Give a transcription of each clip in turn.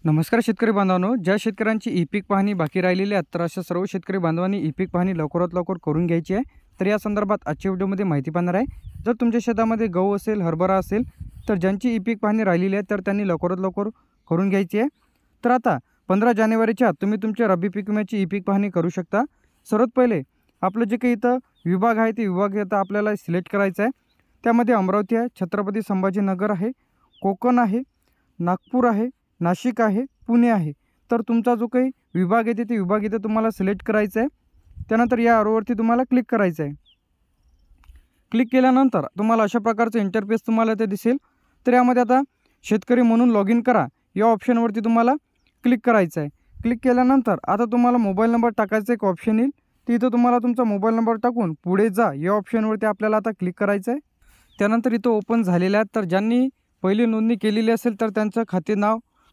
नमस्कार शेतकरी बांधवांनो, ज्या शेतकऱ्यांची ई-पीक पाहणी बाकी राहिलेली आहे तर अशा सर्व शेतकरी बांधवांनी ई-पीक पाहणी लवकरात लवकर करून घ्यायची आहे। तर या संदर्भात आजच्या व्हिडिओमध्ये माहिती पाहणार आहे। जर तुमच्या शेतामध्ये गहू असेल, हरभरा असेल तर ज्यांची ई-पीक पाहणी राहिलेली आहे तर त्यांनी लवकरात लवकर करून घ्यायची आहे। तर आता 15 जानेवारीच्या आत तुम्ही तुमच्या रब्बी पीक विम्याची ई-पीक पाहणी करू शकता। सर्वात पहिले आपलं जे काही इथं विभाग आहे ते विभाग आता आपल्याला सिलेक्ट करायचा आहे। त्यामध्ये अमरावती आहे, छत्रपती संभाजीनगर आहे, कोकण आहे, नागपूर आहे, नाशिक आहे, पुणे आहे। तर तुमचा जो काही विभाग आहे ते विभाग इथे तुम्हाला सिलेक्ट करायचा आहे। त्यानंतर या आरोवरती तुम्हाला क्लिक करायचं आहे। क्लिक केल्यानंतर तुम्हाला अशा प्रकारचं इंटरफेस तुम्हाला इथे दिसेल। तर यामध्ये आता शेतकरी म्हणून लॉग इन करा या ऑप्शनवरती तुम्हाला क्लिक करायचं आहे। क्लिक केल्यानंतर आता तुम्हाला मोबाईल नंबर टाकायचा एक ऑप्शन येईल। तिथं तुम्हाला तुमचा मोबाईल नंबर टाकून पुढे जा या ऑप्शनवरती आपल्याला आता क्लिक करायचं आहे। त्यानंतर इथं ओपन झालेलं आहे। तर ज्यांनी पहिली नोंदणी केलेली असेल तर त्यांचं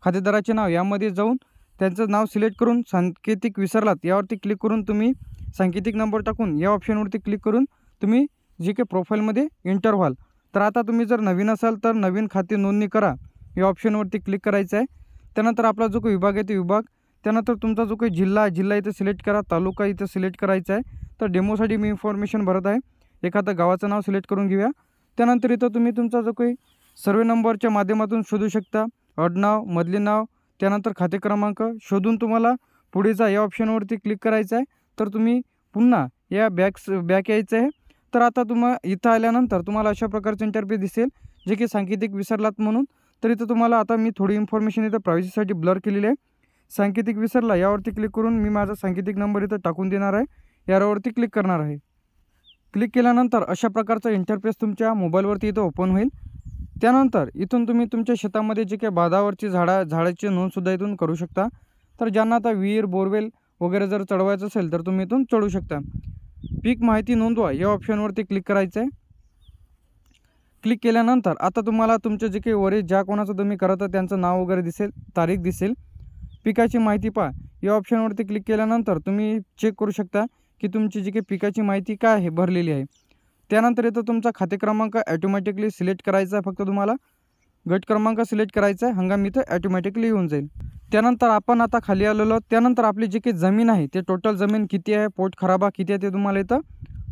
खातेदाराचे नाव यामध्ये जाऊन त्यांचं नाव सिलेक्ट करून सांकेतिक विसरलात यावरती क्लिक करून तुम्ही सांकेतिक नंबर टाकून या ऑप्शनवरती क्लिक करून तुम्ही जे काही प्रोफाईलमध्ये एंटर व्हाल। तर आता तुम्ही जर नवीन असाल तर नवीन खाते नोंदणी करा या ऑप्शनवरती क्लिक करायचं आहे। त्यानंतर आपला जो काही विभाग आहे ते विभाग, त्यानंतर तुमचा जो काही जिल्हा इथे सिलेक्ट करा, तालुका इथे सिलेक्ट करायचा आहे। तर डेमोसाठी मी इन्फॉर्मेशन भरत आहे, एखादं गावाचं नाव सिलेक्ट करून घेऊया। त्यानंतर इथं तुम्ही तुमचा जो काही सर्वे नंबरच्या माध्यमातून शोधू शकता, आडनाव, मधले नाव, त्यानंतर खाते क्रमांक शोधून तुम्हाला पुढे जा या ऑप्शनवरती क्लिक करायचं आहे। तर तुम्ही पुन्हा या बॅक यायचं आहे। तर आता इथं आल्यानंतर तुम्हाला अशा प्रकारचं इंटरफेस दिसेल जे की सांकेतिक विसरलात म्हणून। तर इथं तुम्हाला आता मी थोडी इन्फॉर्मेशन इथं प्रायव्हसीसाठी ब्लर केलेली आहे। सांकेतिक विसरला यावरती क्लिक करून मी माझा सांकेतिक नंबर इथं टाकून देणार आहे, यावरती क्लिक करणार आहे। क्लिक केल्यानंतर अशा प्रकारचा इंटरफेस तुमच्या मोबाईलवरती इथं ओपन होईल। त्यानंतर इथून तुम्ही तुमच्या शेतामध्ये जे काही बाधावरची झाडाची नोंदसुद्धा इथून करू शकता। तर ज्यांना आता विहीर, बोरवेल वगैरे जर चढवायचं असेल तर तुम्ही इथून चढवू शकता। पीक माहिती नोंदवा या ऑप्शनवरती क्लिक करायचं आहे। क्लिक केल्यानंतर आता तुम्हाला तुमचे जे काही वरील ज्या कोणाचं तुम्ही करत आहे त्यांचं नाव वगैरे दिसेल, तारीख दिसेल। पिकाची माहिती पहा या ऑप्शनवरती क्लिक केल्यानंतर तुम्ही चेक करू शकता की तुमची जी काही पिकाची माहिती काय आहे भरलेली आहे। त्यानंतर इथं तुमचा खाते क्रमांक ॲटोमॅटिकली सिलेक्ट करायचा आहे, फक्त तुम्हाला गट क्रमांक सिलेक्ट करायचा आहे, हंगाम इथं ॲटोमॅटिकली येऊन जाईल। त्यानंतर आपण आता खाली आलेलो, त्यानंतर आपली जी काही जमीन आहे ते टोटल जमीन किती आहे, पोट खराबा किती आहे ते तुम्हाला इथं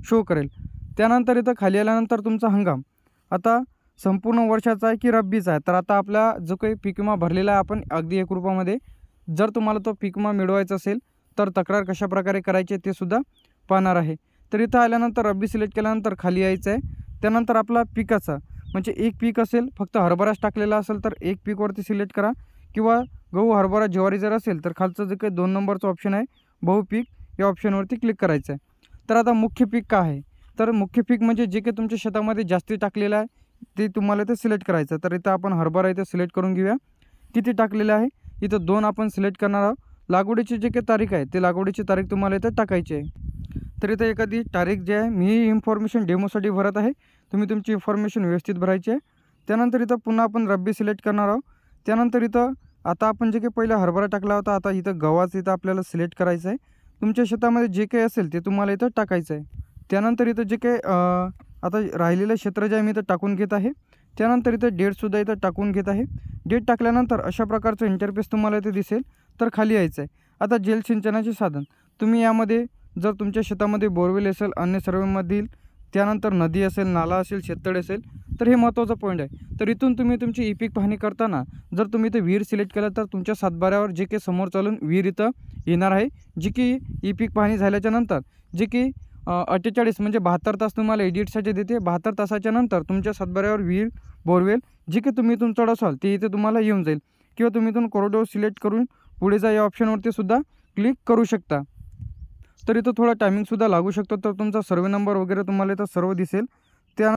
शो करेल। त्यानंतर इथं खाली आल्यानंतर तुमचा हंगाम आता संपूर्ण वर्षाचा आहे की रब्बीचा आहे। तर आता आपला जो काही पीक विमा भरलेला आहे आपण अगदी 1 रुपयामध्ये, जर तुम्हाला तो पीक विमा मिळवायचा असेल तर तक्रार कशाप्रकारे करायची ते सुद्धा पाहणार आहे। तर इथं आल्यानंतर रब्बी सिलेक्ट केल्यानंतर खाली यायचं आहे। त्यानंतर आपला पिकाचा म्हणजे एक पीक असेल, फक्त हरभराच टाकलेला असेल तर एक पीकवरती सिलेक्ट करा, किंवा गहू, हरभरा, ज्वारी जर असेल तर खालचं जे काही 2 नंबरचं ऑप्शन आहे बहुपीक या ऑप्शनवरती क्लिक करायचं आहे। तर आता मुख्य पीक काय आहे, तर मुख्य पीक म्हणजे जे काही तुमच्या शेतामध्ये जास्ती टाकलेलं आहे ते तुम्हाला इथं सिलेक्ट करायचं आहे। तर इथं आपण हरभरा इथं सिलेक्ट करून घेऊया, किती टाकलेलं आहे इथं 2 आपण सिलेक्ट करणार आहोत। लागवडीची जे काही तारीख आहे ते लागवडीची तारीख तुम्हाला इथं टाकायची आहे। तर इथं एखादी तारीख जी आहे, मी ही इन्फॉर्मेशन डेमोसाठी भरत आहे, तुम्ही तुमची इन्फॉर्मेशन व्यवस्थित भरायची आहे। त्यानंतर इथं पुन्हा आपण रब्बी सिलेक्ट करणार आहोत। त्यानंतर इथं आता आपण जे काही पहिला हरभरा टाकला होता आता इथं गव्हाचं इथं आपल्याला सिलेक्ट करायचं आहे। तुमच्या शेतामध्ये जे काही असेल ते तुम्हाला इथं टाकायचं आहे। त्यानंतर इथं जे काही आता राहिलेलं क्षेत्र जे आहे मी इथं टाकून घेत आहे। त्यानंतर इथं डेटसुद्धा इथं टाकून घेत आहे। डेट टाकल्यानंतर अशा प्रकारचं इंटरफेस तुम्हाला इथे दिसेल। तर खाली यायचं आहे। आता जलसिंचनाचे साधन तुम्ही यामध्ये जर तुमच्या शेतामध्ये बोरवेल असेल, अन्य सर्वेमधील, त्यानंतर नदी असेल, नाला असेल, शेततळे असेल, तर हे महत्त्वाचं पॉईंट आहे। तर इथून तुम्ही तुमची ई पीक पाहणी करताना जर तुम्ही इथं विहीर सिलेक्ट केलं तर तुमच्या सातबाऱ्यावर जे काही समोर चालून विहीर इथं येणार आहे, जी की ई पीक पाहणी झाल्याच्या नंतर जे की 48 म्हणजे 72 तास तुम्हाला एडिटसाठी देते। 72 तासाच्या नंतर तुमच्या सातबाऱ्यावर विहीर, बोरवेल जे की तुम्ही इथून चढवसाल ते इथे तुम्हाला येऊन जाईल, किंवा तुम्ही इथून कोरडवाहू सिलेक्ट करून पुढे जा या ऑप्शनवरती सुद्धा क्लिक करू शकता। तर इथं थोडा टायमिंगसुद्धा लागू शकतो। तर तुमचा सर्वे नंबर वगैरे तुम्हाला इथं सर्व दिसेल।